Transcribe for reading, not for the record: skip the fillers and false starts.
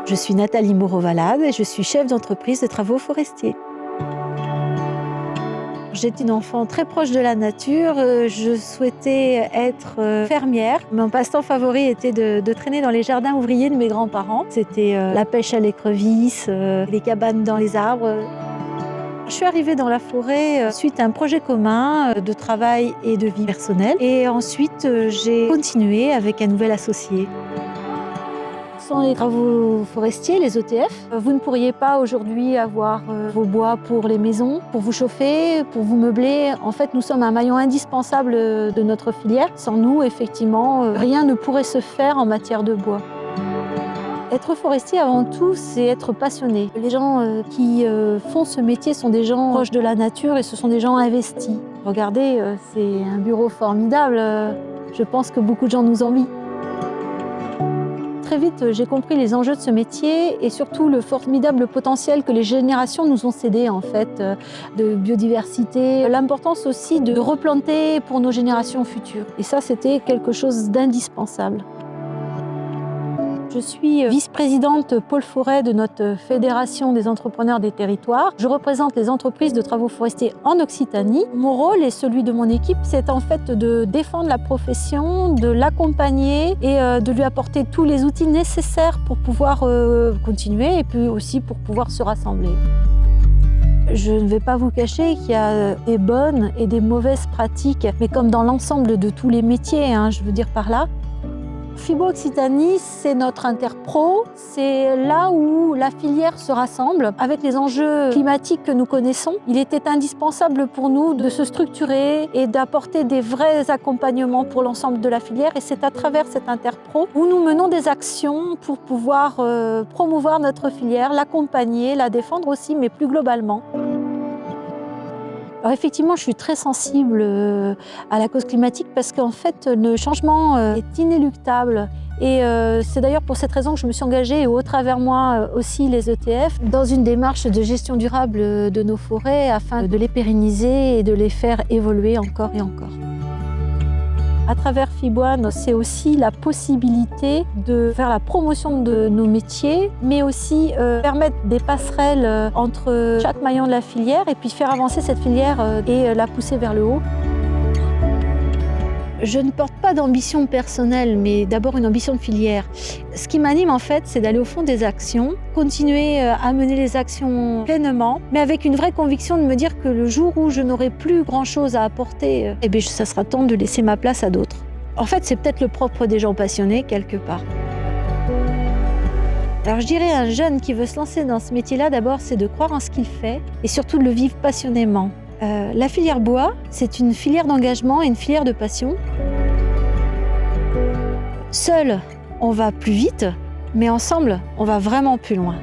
Je suis Nathalie Moreau-Valade et je suis chef d'entreprise de travaux forestiers. J'étais une enfant très proche de la nature, je souhaitais être fermière. Mon passe-temps favori était de traîner dans les jardins ouvriers de mes grands-parents. C'était la pêche à l'écrevisse, les cabanes dans les arbres. Je suis arrivée dans la forêt suite à un projet commun de travail et de vie personnelle. Et ensuite, j'ai continué avec un nouvel associé. Ce sont les travaux forestiers, les ETF. Vous ne pourriez pas aujourd'hui avoir vos bois pour les maisons, pour vous chauffer, pour vous meubler. En fait, nous sommes un maillon indispensable de notre filière. Sans nous, effectivement, rien ne pourrait se faire en matière de bois. Être forestier, avant tout, c'est être passionné. Les gens qui font ce métier sont des gens proches de la nature et ce sont des gens investis. Regardez, c'est un bureau formidable. Je pense que beaucoup de gens nous envient. Très vite, j'ai compris les enjeux de ce métier et surtout le formidable potentiel que les générations nous ont cédé en fait, de biodiversité. L'importance aussi de replanter pour nos générations futures. Et ça, c'était quelque chose d'indispensable. Je suis vice-présidente pôle forêt de notre Fédération des entrepreneurs des territoires. Je représente les entreprises de travaux forestiers en Occitanie. Mon rôle et celui de mon équipe, c'est en fait de défendre la profession, de l'accompagner et de lui apporter tous les outils nécessaires pour pouvoir continuer et puis aussi pour pouvoir se rassembler. Je ne vais pas vous cacher qu'il y a des bonnes et des mauvaises pratiques, mais comme dans l'ensemble de tous les métiers, je veux dire par là. FIBO Occitanie, c'est notre interpro, c'est là où la filière se rassemble. Avec les enjeux climatiques que nous connaissons, il était indispensable pour nous de se structurer et d'apporter des vrais accompagnements pour l'ensemble de la filière. Et c'est à travers cette interpro où nous menons des actions pour pouvoir promouvoir notre filière, l'accompagner, la défendre aussi, mais plus globalement. Alors effectivement, je suis très sensible à la cause climatique parce qu'en fait, le changement est inéluctable. Et c'est d'ailleurs pour cette raison que je me suis engagée, et au travers moi aussi les ETF, dans une démarche de gestion durable de nos forêts afin de les pérenniser et de les faire évoluer encore et encore. À travers Fiboine, c'est aussi la possibilité de faire la promotion de nos métiers, mais aussi permettre des passerelles entre chaque maillon de la filière et puis faire avancer cette filière et la pousser vers le haut. Je ne porte pas d'ambition personnelle, mais d'abord une ambition de filière. Ce qui m'anime en fait, c'est d'aller au fond des actions, continuer à mener les actions pleinement, mais avec une vraie conviction de me dire que le jour où je n'aurai plus grand-chose à apporter, ça sera temps de laisser ma place à d'autres. En fait, c'est peut-être le propre des gens passionnés, quelque part. Alors je dirais à un jeune qui veut se lancer dans ce métier-là, d'abord, c'est de croire en ce qu'il fait et surtout de le vivre passionnément. La filière bois, c'est une filière d'engagement et une filière de passion. Seul, on va plus vite, mais ensemble, on va vraiment plus loin.